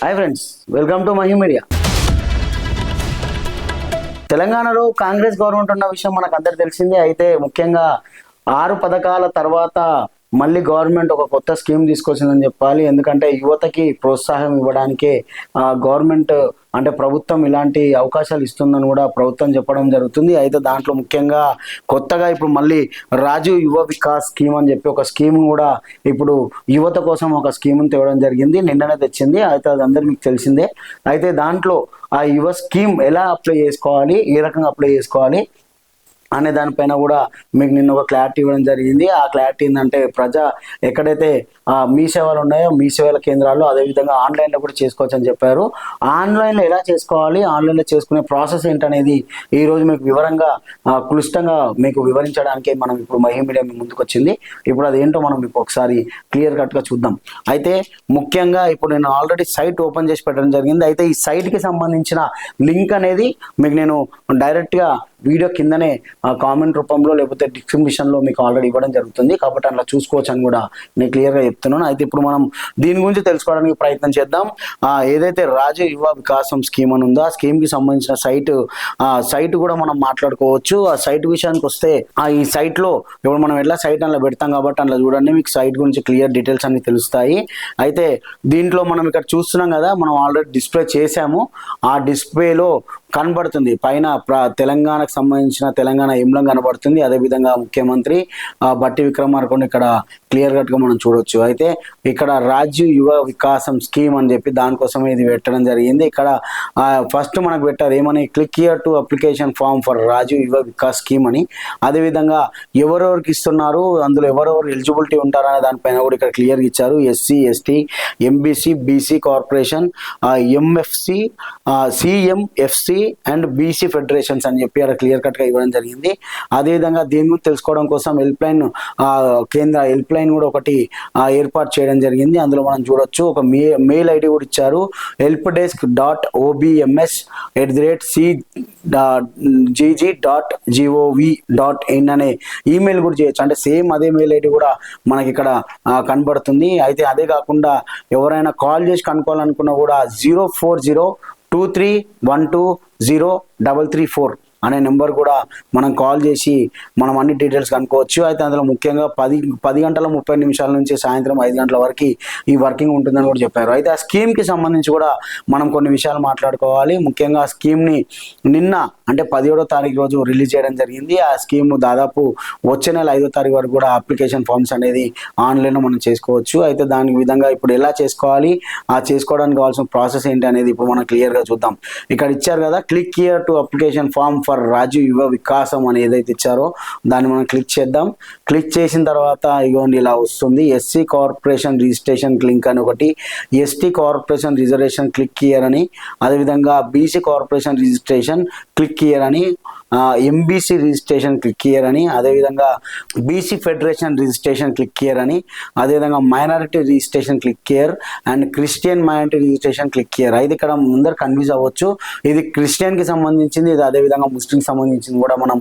Hi friends, welcome to Mahi media. తెలంగాణలో Congress government ఉన్న విషయం మనకు అందరికి తెలిసిందే. అయితే ముఖ్యంగా 6 పథకాల తర్వాత మళ్ళీ గవర్నమెంట్ ఒక కొత్త స్కీమ్ తీసుకొచ్చిందని చెప్పాలి. ఎందుకంటే యువతకి ప్రోత్సాహం ఇవ్వడానికే గవర్నమెంట్ అంటే ప్రభుత్వం ఇలాంటి అవకాశాలు ఇస్తుందని కూడా ప్రభుత్వం చెప్పడం జరుగుతుంది. అయితే దాంట్లో ముఖ్యంగా కొత్తగా ఇప్పుడు మళ్ళీ రాజీవ్ యువ వికాస్ స్కీమ్ అని చెప్పి ఒక స్కీమ్ కూడా ఇప్పుడు యువత కోసం ఒక స్కీమ్ని తేవడం జరిగింది. నిన్ననే తెచ్చింది. అయితే అది అందరికీ మీకు తెలిసిందే. అయితే దాంట్లో ఆ యువ స్కీమ్ ఎలా అప్లై చేసుకోవాలి, ఏ రకంగా అప్లై చేసుకోవాలి అనే దానిపైన కూడా మీకు నిన్న ఒక క్లారిటీ ఇవ్వడం జరిగింది. ఆ క్లారిటీ ఏంటంటే ఎక్కడైతే మీ సేవలు ఉన్నాయో మీ సేవల కేంద్రాల్లో అదేవిధంగా ఆన్లైన్లో కూడా చేసుకోవచ్చు అని చెప్పారు. ఆన్లైన్లో ఎలా చేసుకోవాలి, ఆన్లైన్లో చేసుకునే ప్రాసెస్ ఏంటనేది ఈరోజు మీకు వివరంగా క్లుష్టంగా మీకు వివరించడానికి మనం ఇప్పుడు మహి మీడియా ముందుకు వచ్చింది. ఇప్పుడు అదేంటో మనం మీకు ఒకసారి క్లియర్ కట్గా చూద్దాం. అయితే ముఖ్యంగా ఇప్పుడు నేను ఆల్రెడీ సైట్ ఓపెన్ చేసి పెట్టడం జరిగింది. అయితే ఈ సైట్కి సంబంధించిన లింక్ అనేది మీకు నేను డైరెక్ట్గా వీడియో కిందనే కామెంట్ రూపంలో లేకపోతే డిస్క్రిప్షన్లో మీకు ఆల్రెడీ ఇవ్వడం జరుగుతుంది. కాబట్టి అట్లా చూసుకోవచ్చు అని కూడా నేను క్లియర్గా చెప్తున్నాను. అయితే ఇప్పుడు మనం దీని గురించి తెలుసుకోవడానికి ప్రయత్నం చేద్దాం. ఏదైతే రాజీవ్ యువ వికాసం స్కీమ్ అని ఉందో ఆ స్కీమ్కి సంబంధించిన సైట్ కూడా మనం మాట్లాడుకోవచ్చు. ఆ సైట్ విషయానికి వస్తే ఈ సైట్లో ఇప్పుడు మనం ఎట్లా సైట్ అలా పెడతాం కాబట్టి అలా చూడండి, మీకు సైట్ గురించి క్లియర్ డీటెయిల్స్ అన్ని తెలుస్తాయి. అయితే దీంట్లో మనం ఇక్కడ చూస్తున్నాం కదా, మనం ఆల్రెడీ డిస్ప్లే చేసాము. ఆ డిస్ప్లేలో కనబడుతుంది పైన తెలంగాణకు సంబంధించిన తెలంగాణ ఎంబ్లం కనబడుతుంది. అదేవిధంగా ముఖ్యమంత్రి బట్టి విక్రమార్కని ఇక్కడ క్లియర్ కట్గా మనం చూడొచ్చు. అయితే ఇక్కడ రాజీవ్ యువ వికాసం స్కీమ్ అని చెప్పి దానికోసమే ఇది పెట్టడం జరిగింది. ఇక్కడ ఫస్ట్ మనకు పెట్టారు ఏమని, click here to application form for Rajiv Yuva Vikas scheme అని. అదేవిధంగా ఎవరెవరికి ఇస్తున్నారు, అందులో ఎవరెవరు ఎలిజిబిలిటీ ఉంటారనే దానిపైన కూడా ఇక్కడ క్లియర్గా ఇచ్చారు. SC, ST, MBC, BC corporation, MFC, CMFC and BC federations అని చెప్పి అక్కడ క్లియర్ కట్గా ఇవ్వడం జరిగింది. అదేవిధంగా దీని గురించి తెలుసుకోవడం కోసం హెల్ప్ లైన్ కూడా ఒకటి ఏర్పాటు చేయడం జరిగింది. అందులో మనం చూడొచ్చు ఒక మెయిల్ ఐడి కూడా ఇచ్చారు. helpdesk.obms@cgg.gov.in అనే ఈమెయిల్ కూడా చేయొచ్చు. అంటే సేమ్ అదే మెయిల్ ఐడి కూడా మనకి ఇక్కడ కనబడుతుంది. అయితే అదే కాకుండా ఎవరైనా కాల్ చేసి కనుక్కోవాలనుకున్నా కూడా 04023120334 అనే నెంబర్ కూడా మనం కాల్ చేసి మనం అన్ని డీటెయిల్స్ కనుక్కోవచ్చు. అయితే అందులో ముఖ్యంగా 10 గంటల 30 నిమిషాల నుంచి సాయంత్రం 5 గంటల వరకు ఈ వర్కింగ్ ఉంటుందని కూడా చెప్పారు. అయితే ఆ స్కీమ్కి సంబంధించి కూడా మనం కొన్ని విషయాలు మాట్లాడుకోవాలి. ముఖ్యంగా ఆ స్కీమ్ని నిన్న అంటే 17వ తారీఖు రోజు రిలీజ్ చేయడం జరిగింది. ఆ స్కీమ్ దాదాపు వచ్చే నెల 5వ తారీఖు వరకు కూడా అప్లికేషన్ ఫామ్స్ అనేది ఆన్లైన్లో మనం చేసుకోవచ్చు. అయితే దానికి విధంగా ఇప్పుడు ఎలా చేసుకోవాలి, ఆ చేసుకోవడానికి కావాల్సిన ప్రాసెస్ ఏంటి అనేది ఇప్పుడు మనం క్లియర్గా చూద్దాం. ఇక్కడ ఇచ్చారు కదా, click here to application form for Rajiv Yuva Vikasam అని ఏదైతే ఇచ్చారో దాన్ని మనం క్లిక్ చేద్దాం. క్లిక్ చేసిన తర్వాత ఇగోండి ఇలా వస్తుంది. ఎస్సీ కార్పొరేషన్ రిజిస్ట్రేషన్ లింక్ అని ఒకటి, ST corporation reservation click here అని, అదేవిధంగా BC corporation registration click here అని, ఎంబీసీ రిజిస్ట్రేషన్ క్లిక్ హియర్ అని, అదేవిధంగా BC federation registration click here అని, అదేవిధంగా minority registration click here and Christian minority registration click here. అయితే ఇక్కడ ముందర కన్ఫ్యూజ్ అవ్వచ్చు, ఇది క్రిస్టియన్కి సంబంధించింది, ఇది అదేవిధంగా ముస్లింకి సంబంధించింది కూడా మనం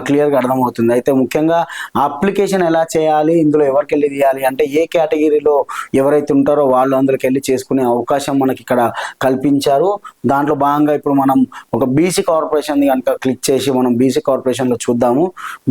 క్లియర్గా అర్థమవుతుంది. అయితే ముఖ్యంగా అప్లికేషన్ ఎలా చేయాలి, ఇందులో ఎవరికి వెళ్ళి తీయాలి అంటే ఏ కేటగిరీలో ఎవరైతే ఉంటారో వాళ్ళు అందులోకి వెళ్ళి చేసుకునే అవకాశం మనకి ఇక్కడ కల్పించారు. దాంట్లో భాగంగా ఇప్పుడు మనం ఒక బీసీ కార్పొరేషన్ కనుక క్లిక్ చేసి మనం బీసీ కార్పొరేషన్లో చూద్దాము.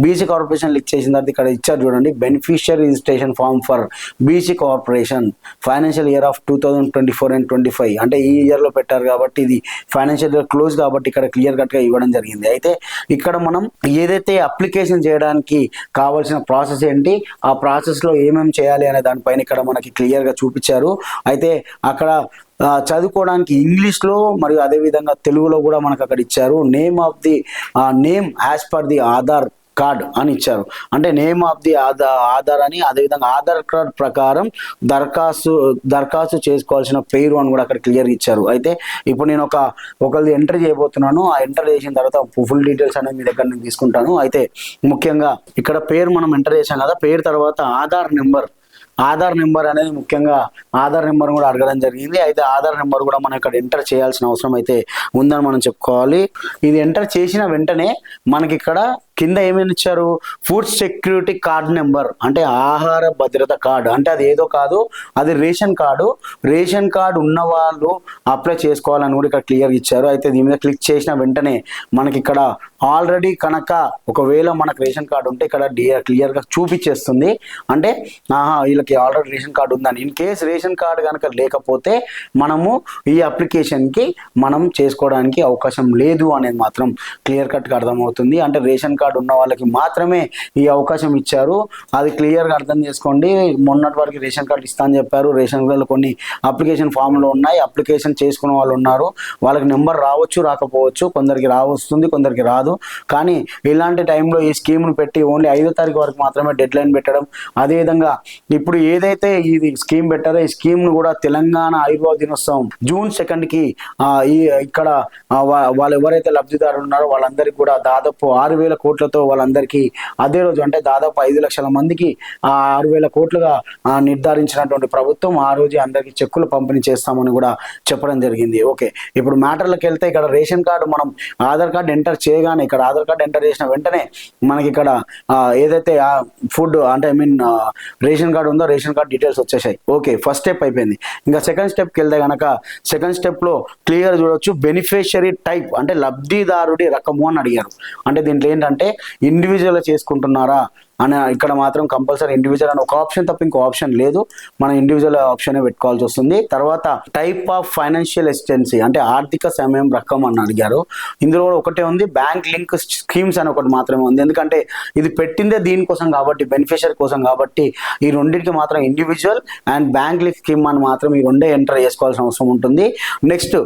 బీసీ కార్పొరేషన్ క్లిక్ చేసిన తర్వాత ఇక్కడ ఇచ్చారు చూడండి, beneficiary registration form for BC corporation financial year of 2024 and 25 అంటే ఈ ఇయర్లో పెట్టారు కాబట్టి ఇది ఫైనాన్షియల్ ఇయర్ క్లోజ్ కాబట్టి ఇక్కడ క్లియర్ కట్గా ఇవ్వడం జరిగింది. అయితే ఇక్కడ మనం ఏదైతే అప్లికేషన్ చేయడానికి కావాల్సిన ప్రాసెస్ ఏంటి, ఆ ప్రాసెస్లో ఏమేమి చేయాలి అనే దానిపైన ఇక్కడ మనకి క్లియర్గా చూపించారు. అయితే అక్కడ చదువుకోవడానికి ఇంగ్లీష్లో మరియు అదేవిధంగా తెలుగులో కూడా మనకు అక్కడ ఇచ్చారు. Name as per the Aadhaar card అని ఇచ్చారు. అంటే నేమ్ ఆఫ్ ది ఆధార్ అని, అదేవిధంగా ఆధార్ కార్డ్ ప్రకారం దరఖాస్తు చేసుకోవాల్సిన పేరు అని కూడా అక్కడ క్లియర్ ఇచ్చారు. అయితే ఇప్పుడు నేను ఒకరిది ఎంటర్ చేయబోతున్నాను. ఆ ఎంటర్ చేసిన తర్వాత ఫుల్ డీటెయిల్స్ అనేది మీ దగ్గర నేను తీసుకుంటాను. అయితే ముఖ్యంగా ఇక్కడ పేరు మనం ఎంటర్ చేసాం కదా, పేరు తర్వాత ఆధార్ నెంబర్ అనేది ముఖ్యంగా ఆధార్ నెంబర్ కూడా అడగడం జరిగింది. అయితే ఆధార్ నెంబర్ కూడా మనం ఇక్కడ ఎంటర్ చేయాల్సిన అవసరం అయితే ఉందని మనం చెప్పుకోవాలి. ఇది ఎంటర్ చేసిన వెంటనే మనకి ఇక్కడ కింద ఏమేమి ఇచ్చారు, ఫుడ్ సెక్యూరిటీ కార్డ్ నెంబర్ అంటే ఆహార భద్రత కార్డు, అంటే అది ఏదో కాదు, అది రేషన్ కార్డు. రేషన్ కార్డు ఉన్న వాళ్ళు అప్లై చేసుకోవాలని కూడా ఇక్కడ క్లియర్గా ఇచ్చారు. అయితే దీని మీద క్లిక్ చేసిన వెంటనే మనకి ఇక్కడ ఆల్రెడీ కనుక ఒకవేళ మనకు రేషన్ కార్డు ఉంటే ఇక్కడ క్లియర్గా చూపించేస్తుంది, అంటే వీళ్ళకి ఆల్రెడీ రేషన్ కార్డు ఉందని. ఇన్ కేస్ రేషన్ కార్డు కనుక లేకపోతే మనము ఈ అప్లికేషన్కి మనం చేసుకోవడానికి అవకాశం లేదు అనేది మాత్రం క్లియర్ కట్గా అర్థమవుతుంది. అంటే రేషన్ కార్డు ఉన్న వాళ్ళకి మాత్రమే ఈ అవకాశం ఇచ్చారు, అది క్లియర్గా అర్థం చేసుకోండి. మొన్నటి వరకు రేషన్ కార్డు ఇస్తా అని చెప్పారు, రేషన్ కార్డులో కొన్ని అప్లికేషన్ ఫామ్లు ఉన్నాయి, అప్లికేషన్ చేసుకున్న వాళ్ళు ఉన్నారు, వాళ్ళకి నెంబర్ రావచ్చు రాకపోవచ్చు, కొందరికి రావస్తుంది కొందరికి రాదు. కానీ ఇలాంటి టైంలో ఈ స్కీమ్ను పెట్టి ఓన్లీ 5వ తారీఖు వరకు మాత్రమే డెడ్ లైన్ పెట్టడం, అదేవిధంగా ఇప్పుడు ఏదైతే ఇది స్కీమ్ పెట్టారో ఈ స్కీమ్ను కూడా తెలంగాణ ఆయుర్వేద దినోత్సవం June 2కి ఈ ఇక్కడ వాళ్ళు ఎవరైతే లబ్ధిదారులు ఉన్నారో వాళ్ళందరికీ కూడా దాదాపు 6,000 కోట్లతో వాళ్ళందరికీ అదే రోజు అంటే దాదాపు 5 లక్షల మందికి 6,000 కోట్లుగా నిర్ధారించినటువంటి ప్రభుత్వం ఆ రోజు అందరికీ చెక్కులు పంపిణీ చేస్తామని కూడా చెప్పడం జరిగింది. ఓకే, ఇప్పుడు మ్యాటర్లకు వెళ్తే ఇక్కడ రేషన్ కార్డు మనం ఆధార్ కార్డు ఎంటర్ చేయగానే ఇక్కడ ఆధార్ కార్డు ఎంటర్ చేసిన వెంటనే మనకి ఇక్కడ ఏదైతే ఫుడ్ అంటే రేషన్ కార్డు ఉందో రేషన్ కార్డు డీటెయిల్స్ వచ్చేసాయి. ఓకే, ఫస్ట్ స్టెప్ అయిపోయింది. ఇంకా సెకండ్ స్టెప్కి వెళ్తే కనుక సెకండ్ స్టెప్లో క్లియర్ చూడవచ్చు, బెనిఫిషియరీ టైప్ అంటే లబ్ధిదారుడి రకము అని అడిగారు. అంటే దీంట్లో ఏంటంటే ఇండివిజువల్ చేసుకుంటున్నారా అని ఇక్కడ మాత్రం కంపల్సరీ ఇండివిజువల్ అని ఒక ఆప్షన్ తప్ప ఇంకో ఆప్షన్ లేదు, మనం ఇండివిజువల్ ఆప్షన్ పెట్టుకోవాల్సి వస్తుంది. తర్వాత టైప్ ఆఫ్ ఫైనాన్షియల్ అసిస్టెన్సీ అంటే ఆర్థిక సమయం రకం అని అడిగారు. ఇందులో కూడా ఒకటే ఉంది, బ్యాంక్ లింక్ స్కీమ్స్ అని ఒకటి మాత్రమే ఉంది, ఎందుకంటే ఇది పెట్టిందే దీనికోసం కాబట్టి బెనిఫిషియరీ కోసం కాబట్టి ఈ రెండింటికి మాత్రం individual and bank link scheme అని మాత్రం ఈ రెండే ఎంటర్ చేసుకోవాల్సిన అవసరం ఉంటుంది. నెక్స్ట్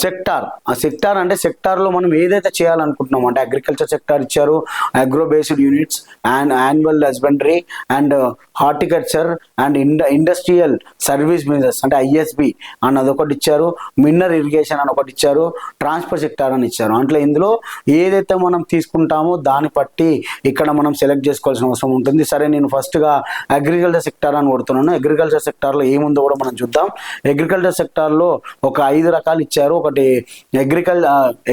సెక్టార్, ఆ సెక్టార్ అంటే సెక్టార్లో మనం ఏదైతే చేయాలనుకుంటున్నాం అంటే అగ్రికల్చర్ సెక్టార్ ఇచ్చారు, agro based units and annual husbandry and horticulture and industrial service business అంటే ISB అన్నది ఒకటి ఇచ్చారు, మినరల్ ఇరిగేషన్ అని ఒకటి ఇచ్చారు, ట్రాన్స్పోర్ట్ సెక్టార్ అని ఇచ్చారు. అంటే ఇందులో ఏదైతే మనం తీసుకుంటామో దాన్ని బట్టి ఇక్కడ మనం సెలెక్ట్ చేసుకోవాల్సిన అవసరం ఉంటుంది. సరే, నేను ఫస్ట్గా అగ్రికల్చర్ సెక్టార్ అని కొడుతున్నాను. అగ్రికల్చర్ సెక్టార్లో ఏముందో కూడా మనం చూద్దాం. అగ్రికల్చర్ సెక్టార్లో ఒక 5 రకాలు ఇచ్చారు. ఒకటి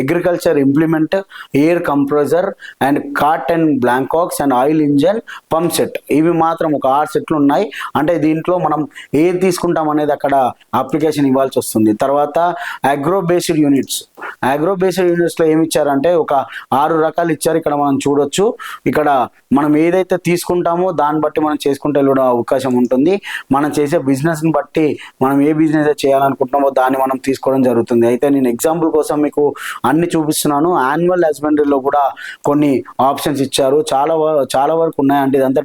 agriculture implement, air compressor and cart and బ్లాంకాక్స్ and oil engine, pump set, ఇవి మాత్రం ఒక 6 సెట్లు ఉన్నాయి. అంటే దీంట్లో మనం ఏది తీసుకుంటాం అనేది అక్కడ అప్లికేషన్ ఇవ్వాల్సి వస్తుంది. తర్వాత agro based units, agro based యూనిట్స్లో ఏమి ఇచ్చారంటే ఒక 6 రకాలు ఇచ్చారు. ఇక్కడ మనం చూడొచ్చు, ఇక్కడ మనం ఏదైతే తీసుకుంటామో దాన్ని బట్టి మనం చేసుకుంటే వెళ్ళడం అవకాశం ఉంటుంది. మనం చేసే బిజినెస్ని బట్టి మనం ఏ బిజినెస్ చేయాలనుకుంటున్నామో దాన్ని మనం తీసుకోవడం జరుగుతుంది. అయితే నేను ఎగ్జాంపుల్ కోసం మీకు అన్ని చూపిస్తున్నాను. యాన్యువల్ హస్బెండరీలో కూడా కొన్ని ఆప్షన్స్ ఇచ్చారు, చాలా వరకు ఉన్నాయండి. ఇదంతా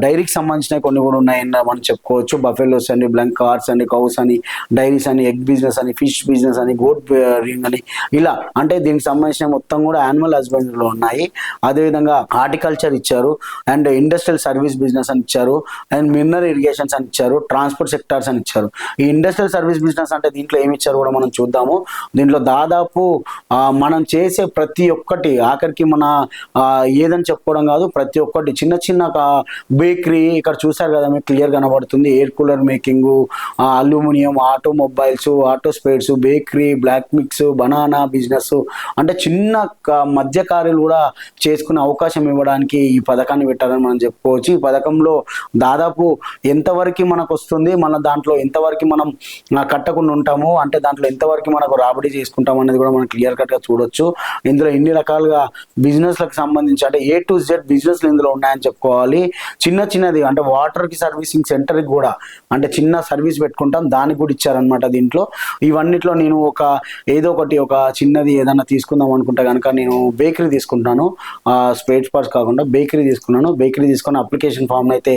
డైరీకి సంబంధించినవి కొన్ని కూడా ఉన్నాయని మనం చెప్పుకోవచ్చు. బఫెలోస్ అని, బ్లాంక్ కార్స్ అని, కౌస్ అని, డైరీస్ అని, ఎగ్ బిజినెస్ అని, ఫిష్ బిజినెస్ అని, గోట్ రింగ్ అని, ఇలా అంటే దీనికి సంబంధించిన మొత్తం కూడా యాన్యువల్ హస్బెండరీలో ఉన్నాయి. అదేవిధంగా హార్టికల్చర్ ఇచ్చారు అండ్ ఇండస్ట్రియల్ సర్వీస్ బిజినెస్ అని ఇచ్చారు అండ్ మినరల్ ఇరిగేషన్స్ అని ఇచ్చారు, ట్రాన్స్పోర్ట్ సెక్టార్స్ అని ఇచ్చారు. ఈ ఇండస్ట్రియల్ సర్వీస్ బిజినెస్ అంటే దీంట్లో ఏమి ఇచ్చారు కూడా మనం చూద్దాము. దీంట్లో దాదాపు మనం చేసే ప్రతి ఒక్కటి ఆఖరికి మన ఏదని చెప్పుకోవడం కాదు, ప్రతి ఒక్కటి చిన్న చిన్న బేకరీ ఇక్కడ చూసారు కదా మీకు క్లియర్ కనబడుతుంది. Air cooler making, aluminium, automobiles, auto spares, bakery, block mix, banana business, అంటే చిన్న మధ్యకారులు కూడా చేసుకునే అవకాశం ఇవ్వడానికి ఈ పథకాన్ని పెట్టారని మనం చెప్పుకోవచ్చు. ఈ పథకంలో దాదాపు ఎంతవరకు మనకు వస్తుంది, మన దాంట్లో ఎంతవరకు మనం కట్టకుండా ఉంటాము, అంటే దాంట్లో ఎంతవరకు మనకు రాబడి చేసుకుంటాం అనేది కూడా మనం క్లియర్ కట్గా చూడొచ్చు. ఇందులో ఎన్ని రకాలుగా బిజినెస్లకు సంబంధించి అంటే A to Z బిజినెస్లు ఇందులో ఉన్నాయని చెప్పుకోవాలి. చిన్నది అంటే వాటర్కి సర్వీసింగ్ సెంటర్కి కూడా అంటే చిన్న సర్వీస్ పెట్టుకుంటాం, దానికి కూడా ఇచ్చారనమాట. దీంట్లో ఇవన్నిట్లో నేను ఏదో ఒకటి ఒక చిన్నది ఏదైనా తీసుకుందాం అనుకుంటే కనుక నేను బేకరీ తీసుకుంటాను, స్పేర్ పార్ట్స్ కాకుండా బేకరీ తీసుకున్నాను. బేకరీ తీసుకున్న అప్లికేషన్ ఫామ్ అయితే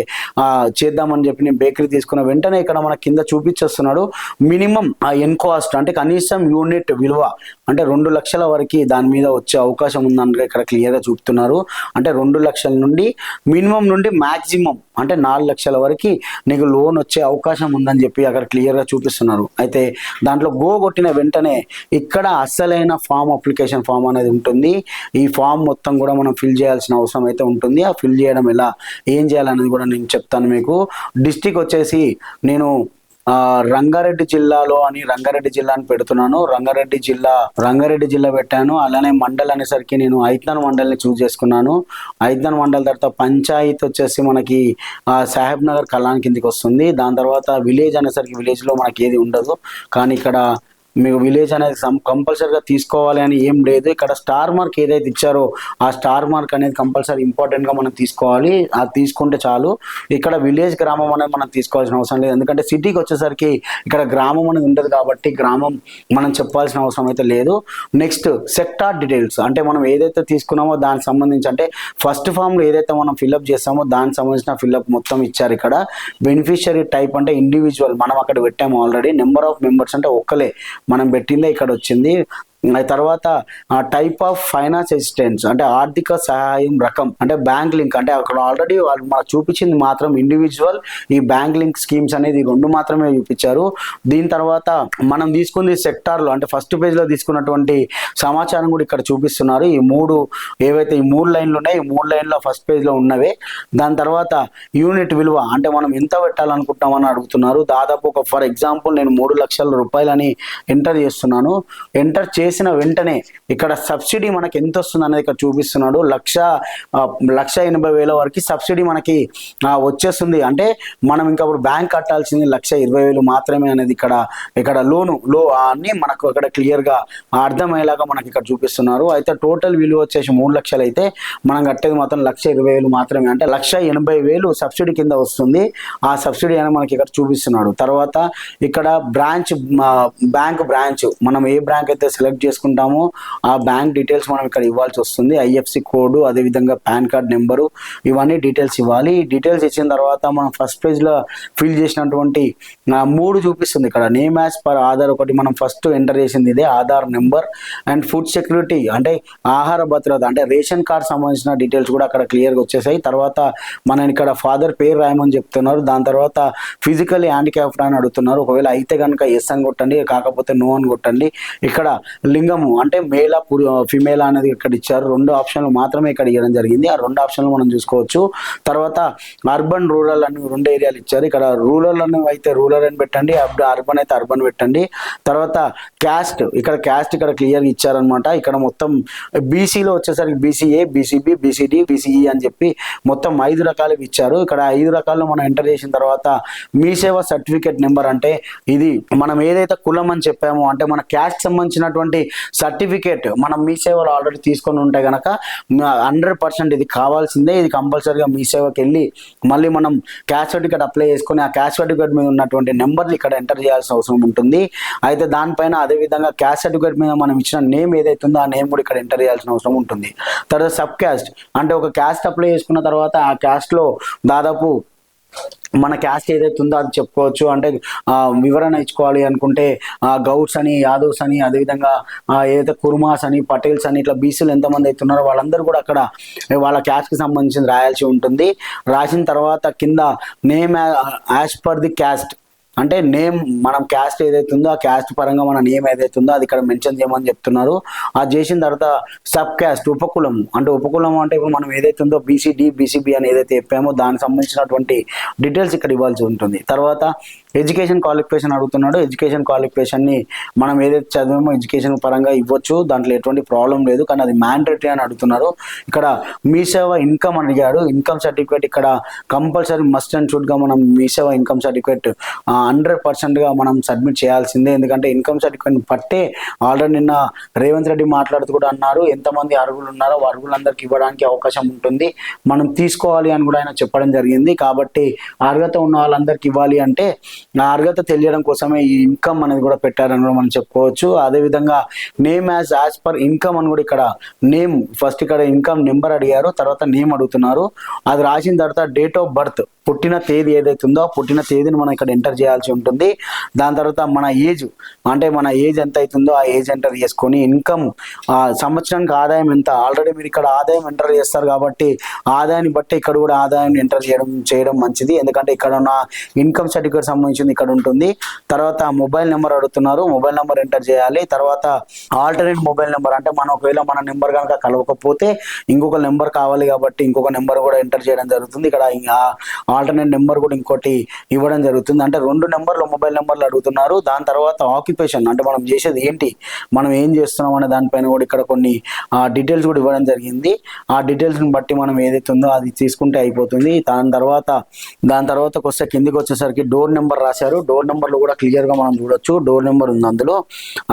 చేద్దామని చెప్పి నేను బేకరీ తీసుకున్న వెంటనే ఇక్కడ మన కింద చూపించేస్తున్నాడు మినిమం ఎన్ కాస్ట్ అంటే కనీసం యూనిట్ విలువ అంటే 2 లక్షల వరకు దాని మీద వచ్చే అవకాశం ఉందని ఇక్కడ క్లియర్గా చూపుతున్నారు. అంటే 2 లక్షల నుండి మినిమం నుండి మ్యాక్సిమం అంటే 4 లక్షల వరకు నీకు లోన్ వచ్చే అవకాశం ఉందని చెప్పి అక్కడ క్లియర్గా చూపిస్తున్నారు. అయితే దాంట్లో గో కొట్టిన వెంటనే ఇక్కడ అసలైన అప్లికేషన్ ఫామ్ అనేది ఉంటుంది. ఈ ఫామ్ మొత్తం కూడా మనం ఫిల్ చేయాల్సిన అవసరం అయితే ఉంటుంది. ఆ ఫిల్ చేయడం ఎలా, ఏం చేయాలనేది కూడా నేను చెప్తాను మీకు. డిస్ట్రిక్ట్ వచ్చేసి నేను రంగారెడ్డి జిల్లాలో అని రంగారెడ్డి జిల్లా అని పెడుతున్నాను. రంగారెడ్డి జిల్లా పెట్టాను. అలానే మండల్ అనేసరికి నేను ఐత్నాన్ మండల్ని చూస్ చేసుకున్నాను. ఐత్నాన్ మండల్ తర్వాత పంచాయత్ వచ్చేసి మనకి సాహెబ్ నగర్ కలాన్ కిందికి వస్తుంది. దాని తర్వాత విలేజ్ అనేసరికి విలేజ్లో మనకి ఏది ఉండదు, కానీ ఇక్కడ మీకు విలేజ్ అనేది కంపల్సరీగా తీసుకోవాలి అని ఏం లేదు. ఇక్కడ స్టార్ మార్క్ ఏదైతే ఇచ్చారో ఆ స్టార్ మార్క్ అనేది కంపల్సరీ ఇంపార్టెంట్గా మనం తీసుకోవాలి. అది తీసుకుంటే చాలు. ఇక్కడ విలేజ్ గ్రామం అనేది మనం తీసుకోవాల్సిన అవసరం లేదు, ఎందుకంటే సిటీకి వచ్చేసరికి ఇక్కడ గ్రామం అనేది ఉండదు కాబట్టి గ్రామం మనం చెప్పాల్సిన అవసరం అయితే లేదు. నెక్స్ట్ సెక్టార్ డీటెయిల్స్, అంటే మనం ఏదైతే తీసుకున్నామో దానికి సంబంధించి, అంటే ఫస్ట్ ఫామ్లో ఏదైతే మనం ఫిల్అప్ చేస్తామో దానికి సంబంధించిన ఫిల్అప్ మొత్తం ఇచ్చారు. ఇక్కడ బెనిఫిషియరీ టైప్ అంటే ఇండివిజువల్ మనం అక్కడ పెట్టాము ఆల్రెడీ. నెంబర్ ఆఫ్ మెంబర్స్ అంటే ఒక్కలే మనం పెట్టిందే ఇక్కడ వచ్చింది. తర్వాత టైప్ ఆఫ్ ఫైనాన్స్ అసిస్టెన్స్ అంటే ఆర్థిక సహాయం రకం, అంటే బ్యాంక్ లింక్, అంటే అక్కడ ఆల్రెడీ వాళ్ళు మాకు చూపించింది మాత్రం ఇండివిజువల్, ఈ బ్యాంక్ లింక్ స్కీమ్స్ అనేది 2 మాత్రమే చూపించారు. దీని తర్వాత మనం తీసుకుంది సెక్టార్లో, అంటే ఫస్ట్ పేజ్లో తీసుకున్నటువంటి సమాచారం కూడా ఇక్కడ చూపిస్తున్నారు. ఈ 3 ఏవైతే ఈ 3 లైన్లు ఉన్నాయి, ఈ 3 లైన్లో ఫస్ట్ పేజ్లో ఉన్నవే. దాని తర్వాత యూనిట్ విలువ, అంటే మనం ఎంత పెట్టాలనుకుంటామని అడుగుతున్నారు. దాదాపు ఒక ఫర్ ఎగ్జాంపుల్ నేను 3 లక్షల రూపాయలని ఎంటర్ చేస్తున్నాను. ఎంటర్ చేసిన వెంటనే ఇక్కడ సబ్సిడీ మనకి ఎంత వస్తుంది అనేది ఇక్కడ చూపిస్తున్నాడు. 1,80,000 వరకు సబ్సిడీ మనకి వచ్చేస్తుంది. అంటే మనం ఇంకా ఇప్పుడు బ్యాంక్ కట్టాల్సింది 1,20,000 మాత్రమే అనేది ఇక్కడ లోను అన్ని మనకు ఇక్కడ క్లియర్గా అర్థమయ్యేలాగా మనకి ఇక్కడ చూపిస్తున్నారు. అయితే టోటల్ విలువ వచ్చేసి 3 లక్షలు అయితే మనం కట్టేది మాత్రం 1,20,000 మాత్రమే, అంటే 1,80,000 సబ్సిడీ కింద వస్తుంది. ఆ సబ్సిడీ అని మనకి ఇక్కడ చూపిస్తున్నాడు. తర్వాత ఇక్కడ బ్యాంక్ బ్రాంచ్, మనం ఏ బ్యాంక్ అయితే సెలెక్ట్ చేసుకుంటామో ఆ బ్యాంక్ డీటెయిల్స్ మనం ఇక్కడ ఇవ్వాల్సి వస్తుంది. ఐఎఫ్సి కోడ్, అదేవిధంగా పాన్ కార్డ్ నెంబరు, ఇవన్నీ డీటెయిల్స్ ఇవ్వాలి. డీటెయిల్స్ ఇచ్చిన తర్వాత మనం ఫస్ట్ పేజ్లో ఫిల్ చేసినటువంటి 3 చూపిస్తుంది ఇక్కడ. నేమ్ యాజ్ పర్ ఆధార్ ఒకటి మనం ఫస్ట్ ఎంటర్ చేసింది ఇదే, Aadhaar number. And food security అంటే ఆహార భద్రత, అంటే రేషన్ కార్డ్ సంబంధించిన డీటెయిల్స్ కూడా అక్కడ క్లియర్గా వచ్చేసాయి. తర్వాత మనం ఇక్కడ ఫాదర్ పేరు రాయమని చెప్తున్నారు. దాని తర్వాత ఫిజికల్లీ హ్యాండిక్యాప్డ్ అని అడుగుతున్నారు. ఒకవేళ అయితే కనుక ఎస్ అని కొట్టండి, కాకపోతే నో అని కొట్టండి. ఇక్కడ లింగము అంటే మేలా ఫిమేల్ అనేది ఇక్కడ ఇచ్చారు. 2 ఆప్షన్లు మాత్రమే ఇక్కడ ఇవ్వడం జరిగింది. ఆ 2 ఆప్షన్లు మనం చూసుకోవచ్చు. తర్వాత అర్బన్ రూరల్ అని 2 ఏరియాలు ఇచ్చారు. ఇక్కడ రూరల్ అని అయితే రూరల్ అని పెట్టండి, అర్బన్ అయితే అర్బన్ పెట్టండి. తర్వాత క్యాస్ట్, ఇక్కడ క్యాస్ట్ ఇక్కడ క్లియర్గా ఇచ్చారనమాట. ఇక్కడ మొత్తం బీసీలో వచ్చేసరికి బీసీఏ, బీసీబీ, బీసీడీ, బీసీఈ అని చెప్పి మొత్తం 5 రకాలు ఇచ్చారు. ఇక్కడ 5 రకాల్లో మనం ఎంటర్ చేసిన తర్వాత మీ సేవ సర్టిఫికేట్ నెంబర్, అంటే ఇది మనం ఏదైతే కులం అని చెప్పామో, అంటే మన క్యాస్ట్ సంబంధించినటువంటి సర్టిఫికేట్ మనం మీ సేవలో ఆల్రెడీ తీసుకొని ఉంటే కనుక 100% ఇది కావాల్సిందే. ఇది కంపల్సరీగా మీ సేవకి వెళ్ళి మళ్ళీ మనం క్యాస్ట్ సర్టిఫికేట్ అప్లై చేసుకొని ఆ క్యాస్ట్ సర్టిఫికేట్ మీద ఉన్నటువంటి నెంబర్ని ఇక్కడ ఎంటర్ చేయాల్సిన అవసరం ఉంటుంది. అయితే దానిపైన అదేవిధంగా క్యాస్ట్ సర్టిఫికేట్ మీద మనం ఇచ్చిన నేమ్ ఏదైతే ఉందో ఆ నేమ్ కూడా ఇక్కడ ఎంటర్ చేయాల్సిన అవసరం ఉంటుంది. తర్వాత సబ్ క్యాస్ట్, అంటే ఒక క్యాస్ట్ అప్లై చేసుకున్న తర్వాత ఆ క్యాస్ట్లో దాదాపు మన క్యాస్ట్ ఏదైతే ఉందో అది చెప్పుకోవచ్చు. అంటే వివరణ ఇచ్చుకోవాలి అనుకుంటే గౌడ్స్ అని, యాదవ్స్ అని, అదేవిధంగా ఏదైతే కుర్మాస్ అని, పటేల్స్ అని, ఇట్లా బీసీలు ఎంతమంది అవుతున్నారో వాళ్ళందరూ కూడా అక్కడ వాళ్ళ క్యాస్ట్కి సంబంధించి రాయాల్సి ఉంటుంది. రాసిన తర్వాత కింద name as per the caste, అంటే నేమ్ మనం క్యాస్ట్ ఏదైతే ఉందో ఆ క్యాస్ట్ పరంగా మన నేమ్ ఏదైతే ఉందో అది ఇక్కడ మెన్షన్ చేయమని చెప్తున్నారు. అది చేసిన తర్వాత సబ్ క్యాస్ట్, ఉపకులం, అంటే ఉపకులం అంటే ఇప్పుడు మనం ఏదైతే ఉందో బీసీడీ, బీసీబీ అని ఏదైతే చెప్పామో దానికి సంబంధించినటువంటి డీటెయిల్స్ ఇక్కడ ఇవ్వాల్సి ఉంటుంది. తర్వాత ఎడ్యుకేషన్ క్వాలిఫికేషన్ అడుగుతున్నాడు. ఎడ్యుకేషన్ క్వాలిఫికేషన్ని మనం ఏదైతే చదివామో ఎడ్యుకేషన్ పరంగా ఇవ్వచ్చు, దాంట్లో ఎటువంటి ప్రాబ్లం లేదు, కానీ అది మ్యాండేటరీ అని అడుగుతున్నారు. ఇక్కడ మీ సేవ ఇన్కమ్ అని అడిగాడు. ఇన్కమ్ సర్టిఫికేట్ ఇక్కడ కంపల్సరీ మస్ట్ అండ్ షుడ్గా మనం మీ సేవ ఇన్కమ్ సర్టిఫికేట్ 100%గా మనం సబ్మిట్ చేయాల్సిందే. ఎందుకంటే ఇన్కమ్ సర్టిఫికేట్ పట్టే ఆల్రెడీ నిన్న రేవంత్ రెడ్డి మాట్లాడుతూ కూడా అన్నారు, ఎంతమంది అర్హులు ఉన్నారో అర్హులందరికీ ఇవ్వడానికి అవకాశం ఉంటుంది, మనం తీసుకోవాలి అని కూడా ఆయన చెప్పడం జరిగింది. కాబట్టి అర్హత ఉన్న వాళ్ళందరికీ ఇవ్వాలి అంటే ఆ అర్హత తెలియడం కోసమే ఈ ఇన్కమ్ అనేది కూడా పెట్టారని కూడా మనం చెప్పుకోవచ్చు. అదేవిధంగా నేమ్ యాజ్ పర్ ఇన్కమ్ అని కూడా ఇక్కడ నేమ్ ఫస్ట్ ఇక్కడ ఇన్కమ్ నెంబర్ అడిగారు, తర్వాత నేమ్ అడుగుతున్నారు. అది రాసిన తర్వాత డేట్ ఆఫ్ బర్త్, పుట్టిన తేదీ ఏదైతే ఉందో ఆ పుట్టిన తేదీని మనం ఇక్కడ ఎంటర్ చేయాల్సి ఉంటుంది. దాని తర్వాత మన ఏజ్, అంటే మన ఏజ్ ఎంత అవుతుందో ఆ ఏజ్ ఎంటర్ చేసుకొని ఇన్కమ్ సంవత్సరానికి ఆదాయం ఎంత, ఆల్రెడీ మీరు ఇక్కడ ఆదాయం ఎంటర్ చేస్తారు కాబట్టి ఆదాయాన్ని బట్టి ఇక్కడ కూడా ఆదాయాన్ని ఎంటర్ చేయడం మంచిది. ఎందుకంటే ఇక్కడ ఉన్న ఇన్కమ్ సర్టిఫికేట్ సంబంధించింది ఇక్కడ ఉంటుంది. తర్వాత మొబైల్ నెంబర్ అడుగుతున్నారు, మొబైల్ నెంబర్ ఎంటర్ చేయాలి. తర్వాత ఆల్టర్నేట్ మొబైల్ నెంబర్, అంటే మనం ఒకవేళ మన నెంబర్ కనుక కలవకపోతే ఇంకొక నెంబర్ కావాలి కాబట్టి ఇంకొక నెంబర్ కూడా ఎంటర్ చేయడం జరుగుతుంది. ఇక్కడ ఆల్టర్నేట్ నెంబర్ కూడా ఇంకోటి ఇవ్వడం జరుగుతుంది. అంటే 2 నెంబర్లు మొబైల్ నెంబర్లు అడుగుతున్నారు. దాని తర్వాత ఆక్యుపేషన్ అంటే మనం చేసేది ఏంటి, మనం ఏం చేస్తున్నాం అనే దానిపైన కూడా ఇక్కడ కొన్ని డీటెయిల్స్ కూడా ఇవ్వడం జరిగింది. ఆ డీటెయిల్స్ని బట్టి మనం ఏదైతే ఉందో అది తీసుకుంటే అయిపోతుంది. దాని తర్వాతకి వస్తే కిందికి వచ్చేసరికి డోర్ నెంబర్ రాశారు. డోర్ నెంబర్లు కూడా క్లియర్గా మనం చూడొచ్చు. డోర్ నెంబర్ ఉంది అందులో.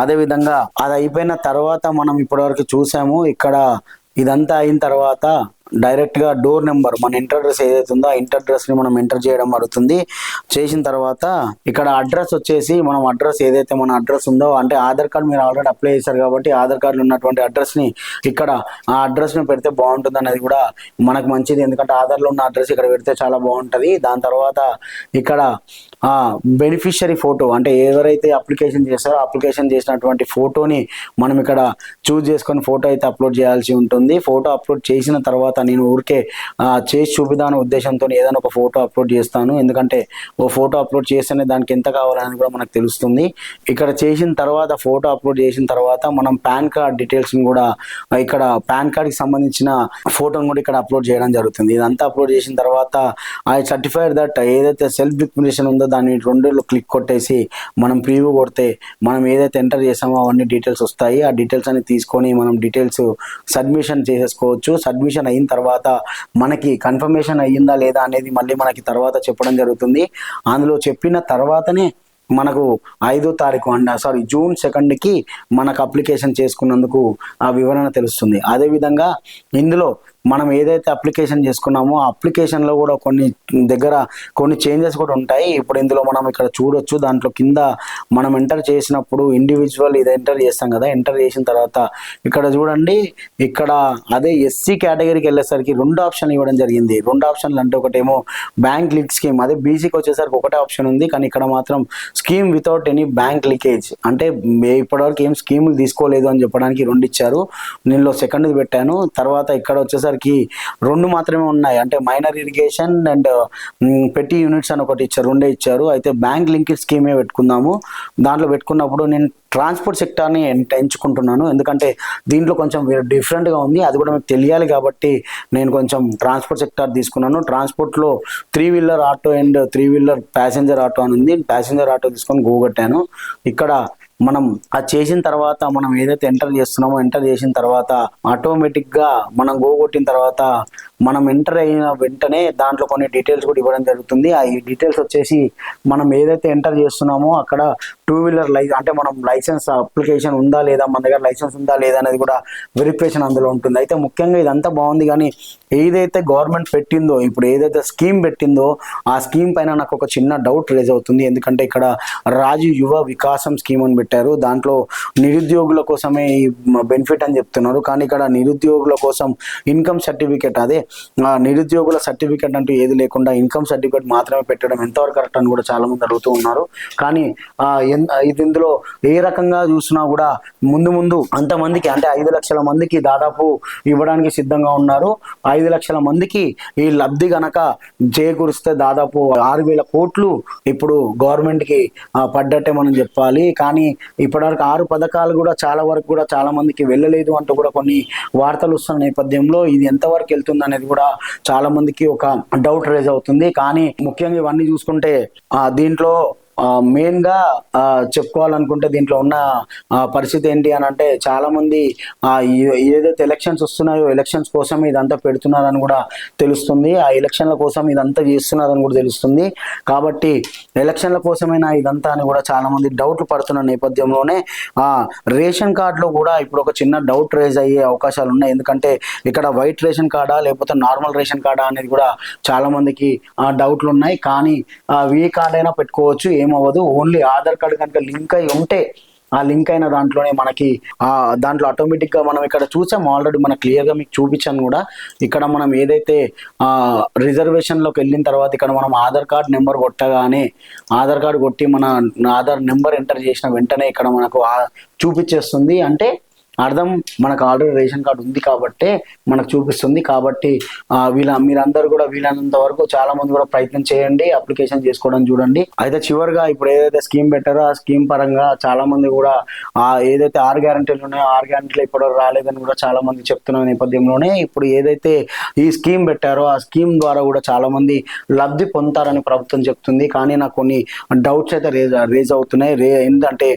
అదేవిధంగా అది అయిపోయిన తర్వాత మనం ఇప్పటివరకు చూసాము. ఇక్కడ ఇదంతా అయిన తర్వాత డైరెక్ట్గా డోర్ నెంబర్ మన ఇంటర్ అడ్రస్ ఏదైతే ఉందో ఆ ఇంటర్ అడ్రస్ని మనం ఎంటర్ చేయడం జరుగుతుంది. చేసిన తర్వాత ఇక్కడ అడ్రస్ వచ్చేసి మనం అడ్రస్ ఏదైతే మన అడ్రస్ ఉందో, అంటే ఆధార్ కార్డు మీరు ఆల్రెడీ అప్లై చేశారు కాబట్టి ఆధార్ కార్డులో ఉన్నటువంటి అడ్రస్ని ఇక్కడ ఆ అడ్రస్ని పెడితే బాగుంటుంది అనేది కూడా మనకు మంచిది. ఎందుకంటే ఆధార్లో ఉన్న అడ్రస్ ఇక్కడ పెడితే చాలా బాగుంటుంది. దాని తర్వాత ఇక్కడ బెనిఫిషియరీ ఫోటో అంటే ఎవరైతే అప్లికేషన్ చేస్తారో అప్లికేషన్ చేసినటువంటి ఫోటోని మనం ఇక్కడ చూజ్ చేసుకొని ఫోటో అయితే అప్లోడ్ చేయాల్సి ఉంటుంది. ఫోటో అప్లోడ్ చేసిన తర్వాత నేను ఊరికే చేసి చూపిదానే ఉద్దేశంతో ఏదైనా ఒక ఫోటో అప్లోడ్ చేస్తాను. ఎందుకంటే ఓ ఫోటో అప్లోడ్ చేస్తేనే దానికి ఎంత కావాలని కూడా మనకు తెలుస్తుంది. ఇక్కడ చేసిన తర్వాత ఫోటో అప్లోడ్ చేసిన తర్వాత మనం పాన్ కార్డ్ డీటెయిల్స్ని కూడా ఇక్కడ పాన్ కార్డ్కి సంబంధించిన ఫోటోని కూడా ఇక్కడ అప్లోడ్ చేయడం జరుగుతుంది. ఇదంతా అప్లోడ్ చేసిన తర్వాత ఐ సర్టిఫైడ్ దట్ ఏదైతే సెల్ఫ్ డిక్లరేషన్ ఉందో దాన్ని 2 క్లిక్ కొట్టేసి మనం ప్రీవ్యూ కొడితే మనం ఏదైతే ఎంటర్ చేసామో అవన్నీ డీటెయిల్స్ వస్తాయి. ఆ డీటెయిల్స్ అన్ని తీసుకొని మనం డీటెయిల్స్ సబ్మిషన్ చేసేసుకోవచ్చు. సబ్మిషన్ అయిన తర్వాత మనకి కన్ఫర్మేషన్ అయ్యిందా లేదా అనేది మళ్ళీ మనకి తర్వాత చెప్పడం జరుగుతుంది. అందులో చెప్పిన తర్వాతనే మనకు 5వ తారీఖు జూన్ 2కి మనకు అప్లికేషన్ చేసుకున్నందుకు ఆ వివరణ తెలుస్తుంది. అదేవిధంగా ఇందులో మనం ఏదైతే అప్లికేషన్ చేసుకున్నామో ఆ అప్లికేషన్లో కూడా కొన్ని చేంజెస్ కూడా ఉంటాయి. ఇప్పుడు ఇందులో మనం ఇక్కడ చూడొచ్చు. దాంట్లో కింద మనం ఎంటర్ చేసినప్పుడు ఇండివిజువల్ ఇది ఎంటర్ చేస్తాం కదా, ఎంటర్ చేసిన తర్వాత ఇక్కడ చూడండి, ఇక్కడ అదే ఎస్సీ కేటగిరీకి వెళ్ళేసరికి 2 ఆప్షన్లు ఇవ్వడం జరిగింది. 2 ఆప్షన్లు అంటే ఒకటేమో బ్యాంక్ లింక్ స్కీమ్, అదే బీసీకి వచ్చేసరికి ఒకటే ఆప్షన్ ఉంది. కానీ ఇక్కడ మాత్రం scheme without any bank leakage, అంటే ఇప్పటివరకు ఏం స్కీములు తీసుకోలేదు అని చెప్పడానికి 2 ఇచ్చారు. నేను సెకండ్ది పెట్టాను. తర్వాత ఇక్కడ వచ్చేసరికి 2 మాత్రమే ఉన్నాయి. అంటే మైనర్ ఇరిగేషన్ అండ్ పెట్టి యూనిట్స్ అని ఒకటి ఇచ్చారు, 2 ఇచ్చారు. అయితే బ్యాంక్ లింక్ స్కీమే పెట్టుకుందాము. దాంట్లో పెట్టుకున్నప్పుడు నేను ట్రాన్స్పోర్ట్ సెక్టార్ని ఎంచుకుంటున్నాను. ఎందుకంటే దీంట్లో కొంచెం డిఫరెంట్గా ఉంది, అది కూడా మీకు తెలియాలి కాబట్టి నేను కొంచెం ట్రాన్స్పోర్ట్ సెక్టార్ తీసుకున్నాను. ట్రాన్స్పోర్ట్లో 3 wheeler auto and 3 wheeler passenger auto అని ఉంది. ప్యాసింజర్ ఆటో తీసుకొని గోగొట్టాను. ఇక్కడ మనం అది చేసిన తర్వాత మనం ఏదైతే ఎంటర్ చేస్తున్నామో ఎంటర్ చేసిన తర్వాత ఆటోమేటిక్గా మనం గోగొట్టిన తర్వాత మనం ఎంటర్ అయిన వెంటనే దాంట్లో కొన్ని డీటెయిల్స్ కూడా ఇవ్వడం జరుగుతుంది. ఆ ఈ డీటెయిల్స్ వచ్చేసి మనం ఏదైతే ఎంటర్ చేస్తున్నామో అక్కడ 2 వీలర్ అంటే మనం లైసెన్స్ అప్లికేషన్ ఉందా లేదా, మన దగ్గర లైసెన్స్ ఉందా లేదా అనేది కూడా వెరిఫికేషన్ అందులో ఉంటుంది. అయితే ముఖ్యంగా ఇదంతా బాగుంది, కానీ ఏదైతే గవర్నమెంట్ పెట్టిందో, ఇప్పుడు ఏదైతే స్కీమ్ పెట్టిందో ఆ స్కీమ్ పైన నాకు ఒక చిన్న డౌట్ రేజ్ అవుతుంది. ఎందుకంటే ఇక్కడ రాజీవ్ యువ వికాసం స్కీమ్ అని పెట్టారు. దాంట్లో నిరుద్యోగుల కోసమే ఈ బెనిఫిట్ అని చెప్తున్నారు. కానీ ఇక్కడ నిరుద్యోగుల కోసం ఇన్కమ్ సర్టిఫికేట్, అదే నిరుద్యోగుల సర్టిఫికేట్ అంటూ ఏది లేకుండా ఇన్కమ్ సర్టిఫికేట్ మాత్రమే పెట్టడం ఎంతవరకు కరెక్ట్ అని కూడా చాలా మంది అడుగుతూ ఉన్నారు. కానీ ఇది ఇందులో ఏ రకంగా చూసినా కూడా ముందు అంతమందికి అంటే 5 లక్షల మందికి దాదాపు ఇవ్వడానికి సిద్ధంగా ఉన్నారు. 5 లక్షల మందికి ఈ లబ్ధి గనక చేకూరిస్తే దాదాపు 6,000 కోట్లు ఇప్పుడు గవర్నమెంట్కి పడ్డట్టే మనం చెప్పాలి. కానీ ఇప్పటివరకు 6 పథకాలు కూడా చాలా మందికి వెళ్ళలేదు అంటూ కూడా కొన్ని వార్తలు వస్తున్న నేపథ్యంలో ఇది ఎంతవరకు వెళ్తుంది అనేది కూడా చాలా మందికి ఒక డౌట్ రేజ్ అవుతుంది. కానీ ముఖ్యంగా ఇవన్నీ చూసుకుంటే దీంట్లో మెయిన్గా చెప్పుకోవాలనుకుంటే దీంట్లో ఉన్న పరిస్థితి ఏంటి అని అంటే చాలా మంది ఏదైతే ఎలక్షన్స్ వస్తున్నాయో ఎలక్షన్స్ కోసం ఇదంతా పెడుతున్నారని కూడా తెలుస్తుంది. ఆ ఎలక్షన్ల కోసం ఇదంతా చేస్తున్నారని కూడా తెలుస్తుంది. కాబట్టి ఎలక్షన్ల కోసమైనా ఇదంతా అని కూడా చాలా మంది డౌట్లు పడుతున్న నేపథ్యంలోనే రేషన్ కార్డులో కూడా ఇప్పుడు ఒక చిన్న డౌట్ రేజ్ అయ్యే అవకాశాలు ఉన్నాయి. ఎందుకంటే ఇక్కడ వైట్ రేషన్ కార్డా లేకపోతే నార్మల్ రేషన్ కార్డా అనేది కూడా చాలా మందికి డౌట్లు ఉన్నాయి. కానీ ఏ కార్డ్ అయినా పెట్టుకోవచ్చు, ఏమవ్వదు. ఓన్లీ ఆధార్ కార్డు కనుక లింక్ అయి ఉంటే ఆ లింక్ అయిన దాంట్లోనే మనకి దాంట్లో ఆటోమేటిక్గా మనం ఇక్కడ చూసాము, ఆల్రెడీ మనకు క్లియర్గా మీకు చూపించాను కూడా. ఇక్కడ మనం ఏదైతే రిజర్వేషన్లోకి వెళ్ళిన తర్వాత ఇక్కడ మనం ఆధార్ కార్డ్ నెంబర్ కొట్టగానే ఆధార్ కార్డు కొట్టి మన ఆధార్ నెంబర్ ఎంటర్ చేసిన వెంటనే ఇక్కడ మనకు చూపించేస్తుంది. అంటే అర్థం మనకు ఆల్రెడీ రేషన్ కార్డు ఉంది కాబట్టి మనకు చూపిస్తుంది. కాబట్టి మీరందరూ కూడా వీలైనంత వరకు చాలా మంది కూడా ప్రయత్నం చేయండి, అప్లికేషన్ చేసుకోవడం చూడండి. అయితే చివరిగా ఇప్పుడు ఏదైతే స్కీమ్ పెట్టారో ఆ స్కీమ్ పరంగా చాలా మంది కూడా ఏదైతే 6 గ్యారంటీలు ఉన్నాయో 6 గ్యారంటీలు ఇప్పుడు రాలేదని కూడా చాలా మంది చెప్తున్న నేపథ్యంలోనే ఇప్పుడు ఏదైతే ఈ స్కీమ్ పెట్టారో ఆ స్కీమ్ ద్వారా కూడా చాలా మంది లబ్ధి పొందుతారని ప్రభుత్వం చెప్తుంది. కానీ నాకు కొన్ని డౌట్స్ అయితే రేజ్ అవుతున్నాయి. ఏంటంటే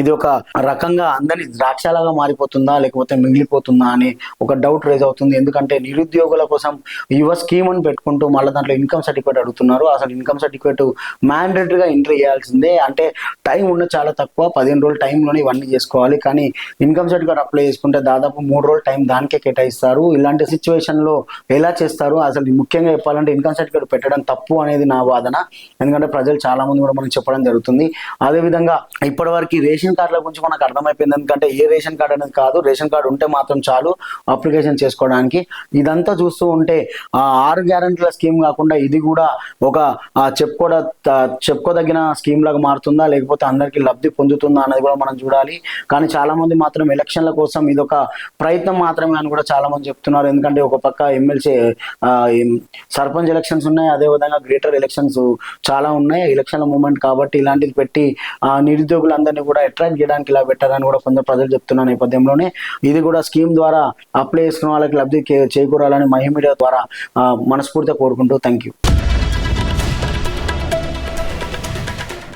ఇది ఒక రకంగా అందరి ద్రాక్షలాగా మారిపోతుందా లేకపోతే మిగిలిపోతుందా అని ఒక డౌట్ రేజ్ అవుతుంది. ఎందుకంటే నిరుద్యోగుల కోసం యువ స్కీమ్ అని పెట్టుకుంటూ మళ్ళీ దాంట్లో ఇన్కమ్ సర్టిఫికేట్ అడుగుతున్నారు. అసలు ఇన్కమ్ సర్టిఫికేట్ మ్యాండేటరీగా ఎంట్రీ చేయాల్సిందే. అంటే టైం ఉన్న చాలా తక్కువ, 15 రోజుల టైంలోనే ఇవన్నీ చేసుకోవాలి. కానీ ఇన్కమ్ సర్టిఫికేట్ అప్లై చేసుకుంటే దాదాపు 3 రోజుల టైం దానికే కేటాయిస్తారు. ఇలాంటి సిచ్యువేషన్ లో ఎలా చేస్తారు? అసలు ముఖ్యంగా చెప్పాలంటే ఇన్కమ్ సర్టిఫికేట్ పెట్టడం తప్పు అనేది నా వాదన. ఎందుకంటే ప్రజలు చాలా మంది కూడా మనకు చెప్పడం జరుగుతుంది. అదేవిధంగా ఇప్పటివరకు రేషన్ కార్డుల గురించి మనకు అర్థమైపోయింది. ఎందుకంటే ఏ రేషన్ కార్డు అనేది కాదు, రేషన్ కార్డు ఉంటే మాత్రం చాలు అప్లికేషన్ చేసుకోవడానికి. ఇదంతా చూస్తూ ఉంటే 6 గ్యారెంటీల స్కీమ్ కాకుండా ఇది కూడా ఒక చెప్పుకోదగిన స్కీమ్ లాగా మారుతుందా లేకపోతే అందరికీ లబ్ధి పొందుతుందా అనేది కూడా మనం చూడాలి. కానీ చాలా మంది మాత్రం ఎలక్షన్ల కోసం ఇది ఒక ప్రయత్నం మాత్రమే అని కూడా చాలా మంది చెప్తున్నారు. ఎందుకంటే ఒక పక్క ఎమ్మెల్సీ సర్పంచ్ ఎలక్షన్స్ ఉన్నాయి, అదేవిధంగా గ్రేటర్ ఎలక్షన్స్ చాలా ఉన్నాయి, ఎలక్షన్ల మూమెంట్ కాబట్టి ఇలాంటిది పెట్టి నిరుద్యోగులందరినీ కూడా అట్రాక్ట్ చేయడానికి ఇలా పెట్టారని కూడా కొందరు ప్రజలు చెప్తున్న నేపథ్యంలోనే ఇది కూడా స్కీమ్ ద్వారా అప్లై చేసుకున్న వాళ్ళకి లబ్ధి చేకూరాలని మహిమీడియా ద్వారా మనస్ఫూర్తిగా కోరుకుంటూ థ్యాంక్ యూ.